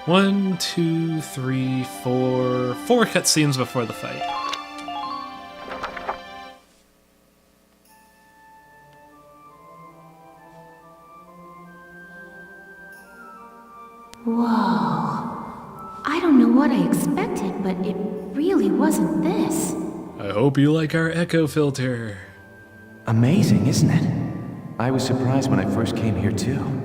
One, two, three, four. 4 cutscenes before the fight. Whoa. I don't know what I expected, but it really wasn't this. I hope you like our echo filter. Amazing, isn't it? I was surprised when I first came here too.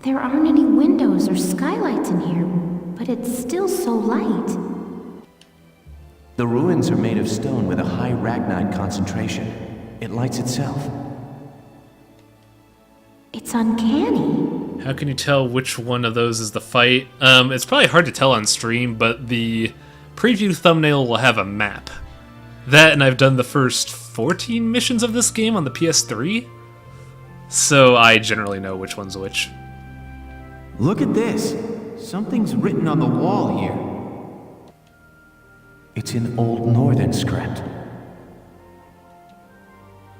There aren't any windows or skylights in here, but it's still so light. The ruins are made of stone with a high ragnite concentration. It lights itself. It's uncanny. How can you tell which one of those is the fight? It's probably hard to tell on stream, but the preview thumbnail will have a map. That, and I've done the first 14 missions of this game on the PS3, so I generally know which one's which. Look at this. Something's written on the wall here. It's in Old Northern script.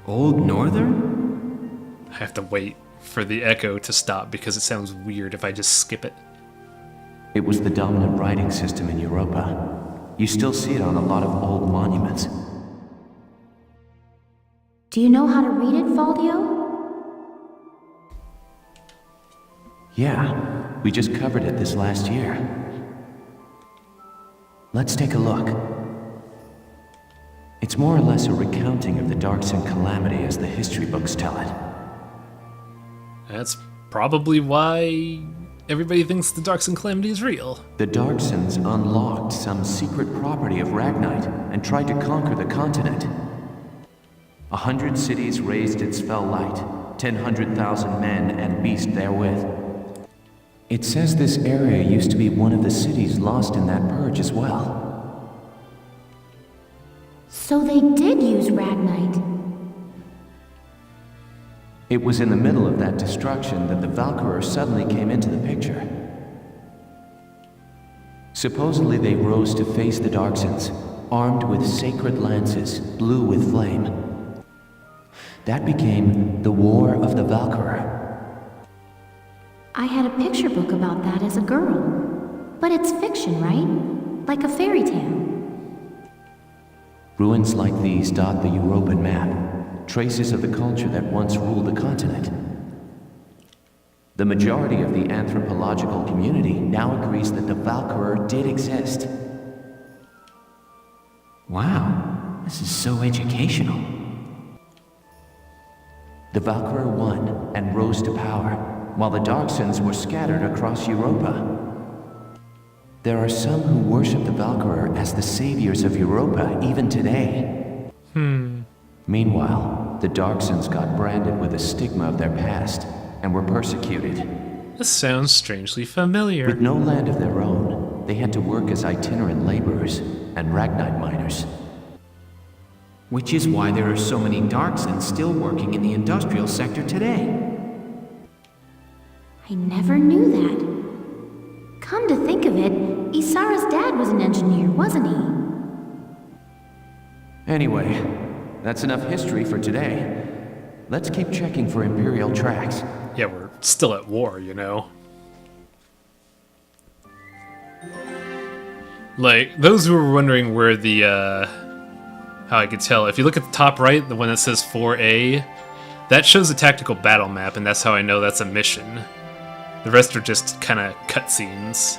Old Northern? I have to wait for the echo to stop because it sounds weird if I just skip it. It was the dominant writing system in Europa. You still see it on a lot of old monuments. Do you know how to read it, Faldio? Yeah, we just covered it this last year. Let's take a look. It's more or less a recounting of the Darkson calamity as the history books tell it. That's probably why everybody thinks the Darkson calamity is real. The Darksons unlocked some secret property of Ragnite and tried to conquer the continent. 100 cities raised its fell light, 100,000 men and beast therewith. It says this area used to be one of the cities lost in that purge as well. So they did use Ragnite. It was in the middle of that destruction that the Valkyria suddenly came into the picture. Supposedly they rose to face the Darksons, armed with sacred lances, blue with flame. That became the War of the Valkyria. I had a picture book about that as a girl. But it's fiction, right? Like a fairy tale. Ruins like these dot the European map, traces of the culture that once ruled the continent. The majority of the anthropological community now agrees that the Valkyria did exist. Wow, this is so educational. The Valkyria won and rose to power, while the Darksons were scattered across Europa. There are some who worship the Valkyria as the saviors of Europa even today. Meanwhile, the Darksons got branded with the stigma of their past and were persecuted. This sounds strangely familiar. With no land of their own, they had to work as itinerant laborers and Ragnite miners. Which is why there are so many Darksons still working in the industrial sector today. I never knew that. Come to think of it, Isara's dad was an engineer, wasn't he? Anyway, that's enough history for today. Let's keep checking for Imperial tracks. Yeah, we're still at war, you know? Like, those who were wondering where the, how I could tell, if you look at the top right, the one that says 4A, that shows a tactical battle map, and that's how I know that's a mission. The rest are just kind of cutscenes.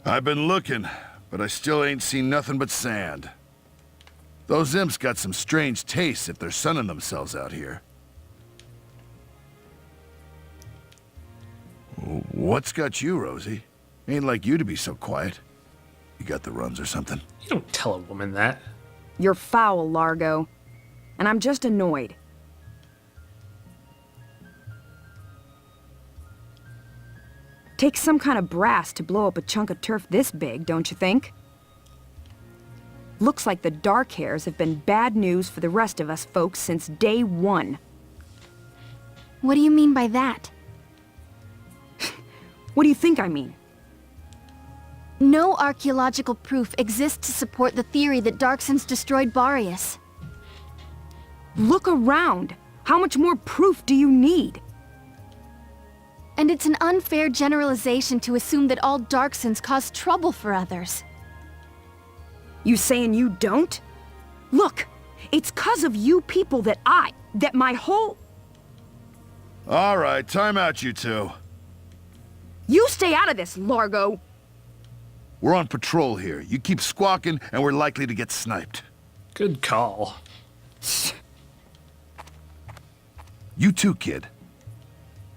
I've been looking, but I still ain't seen nothing but sand. Those imps got some strange tastes if they're sunning themselves out here. What's got you, Rosie? Ain't like you to be so quiet. You got the runs or something? You don't tell a woman that. You're foul, Largo. And I'm just annoyed. Takes some kind of brass to blow up a chunk of turf this big, don't you think? Looks like the dark hairs have been bad news for the rest of us folks since day one. What do you mean by that? What do you think I mean? No archaeological proof exists to support the theory that Darksons destroyed Boreas. Look around. How much more proof do you need? And it's an unfair generalization to assume that all Darksons cause trouble for others. You saying you don't? Look, it's 'cause of you people that my whole... All right, time out, you two. You stay out of this, Largo! We're on patrol here. You keep squawking, and we're likely to get sniped. Good call. You too, kid.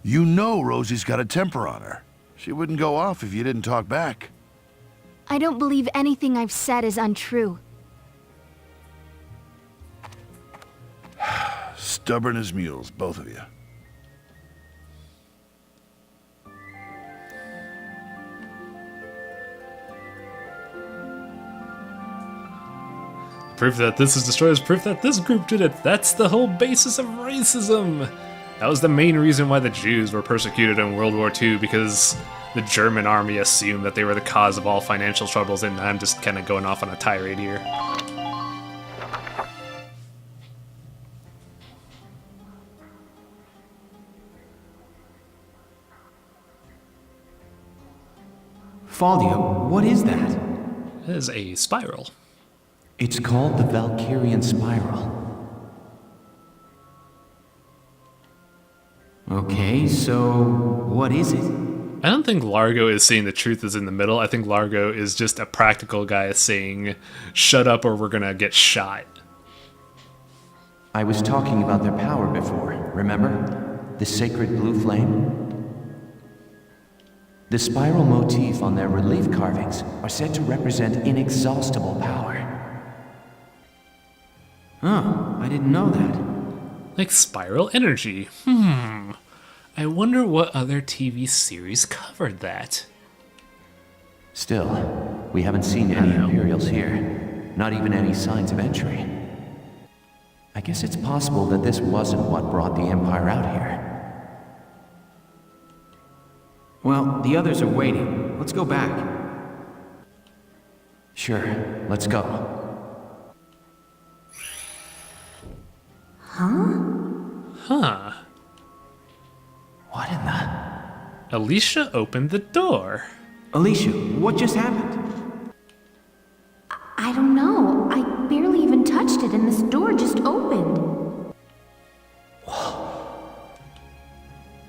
You know Rosie's got a temper on her. She wouldn't go off if you didn't talk back. I don't believe anything I've said is untrue. Stubborn as mules, both of you. Proof that this is destroyed is proof that this group did it. That's the whole basis of racism. That was the main reason why the Jews were persecuted in World War II, because the German army assumed that they were the cause of all financial troubles, and I'm just kind of going off on a tirade here. Faldio, what is that? It is a spiral. It's called the Valkyrian Spiral. Okay, so what is it? I don't think Largo is saying the truth is in the middle. I think Largo is just a practical guy saying, shut up or we're gonna get shot. I was talking about their power before, remember? The sacred blue flame? The spiral motif on their relief carvings are said to represent inexhaustible power. Oh, I didn't know that. Like spiral energy. I wonder what other TV series covered that. Still, we haven't seen any Imperials here. Not even any signs of entry. I guess it's possible that this wasn't what brought the Empire out here. Well, the others are waiting. Let's go back. Sure, let's go. Huh. What in the... Alicia opened the door. Alicia, what just happened? I don't know. I barely even touched it and this door just opened.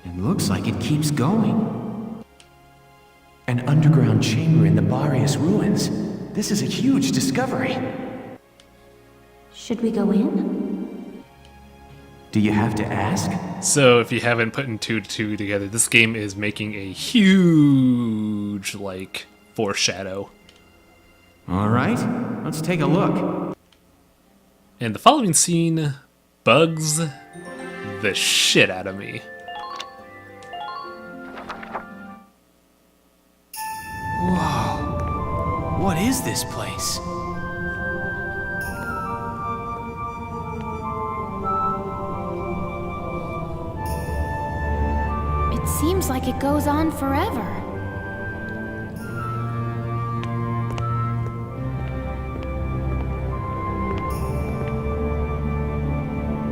It looks like it keeps going. An underground chamber in the Boreas ruins. This is a huge discovery. Should we go in? Do you have to ask? So if you haven't put two to two together, this game is making a huge, like, foreshadow. All right, let's take a look. And the following scene bugs the shit out of me. Whoa, what is this place? It seems like it goes on forever.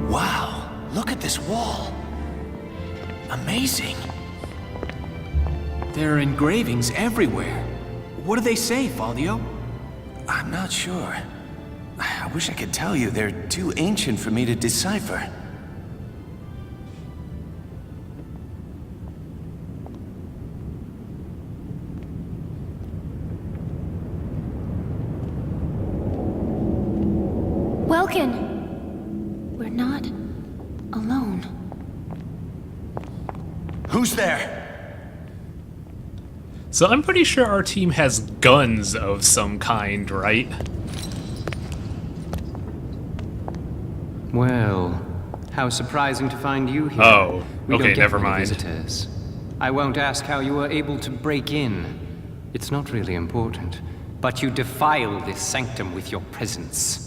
Wow, look at this wall. Amazing. There are engravings everywhere. What do they say, Faldio? I'm not sure. I wish I could tell you. They're too ancient for me to decipher. Welkin! We're not alone. Who's there? So I'm pretty sure our team has guns of some kind, right? Well, how surprising to find you here. Oh, We okay, don't get never many mind. Visitors. I won't ask how you were able to break in. It's not really important. But you defile this sanctum with your presence.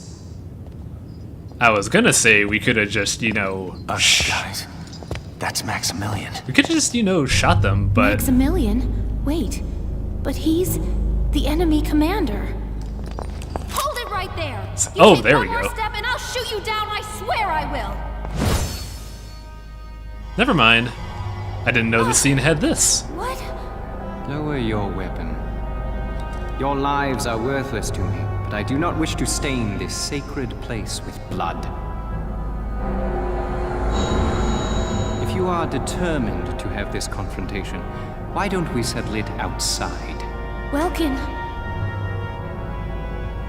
I was gonna say we could have just, you know, Guys, that's Maximilian. we could have just, you know, shot them, but Maximilian? Wait, but he's... The enemy commander. Hold it right there! Oh, take there one we more go. step and I'll shoot you down, I swear I will! Never mind. I didn't know the scene had this. What? Lower your weapon. Your lives are worthless to me, but I do not wish to stain this sacred place with blood. If you are determined to have this confrontation, why don't we settle it outside? Welkin.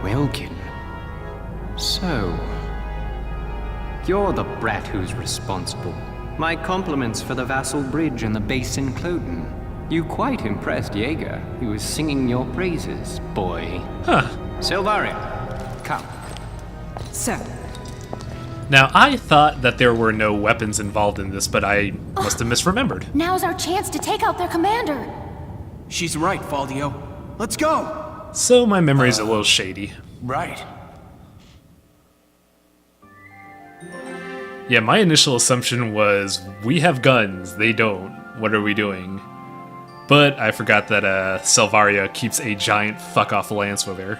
Welkin? So, you're the brat who's responsible. My compliments for the Vassal Bridge and the base in Cloten. You quite impressed Jaeger. He was singing your praises, boy. Huh. Silvaria, come. Sir. Now, I thought that there were no weapons involved in this, but I must have misremembered. Now's our chance to take out their commander. She's right, Faldio. Let's go! So my memory's a little shady. Right. Yeah, my initial assumption was, we have guns, they don't. What are we doing? But I forgot that Selvaria keeps a giant fuck-off lance with her.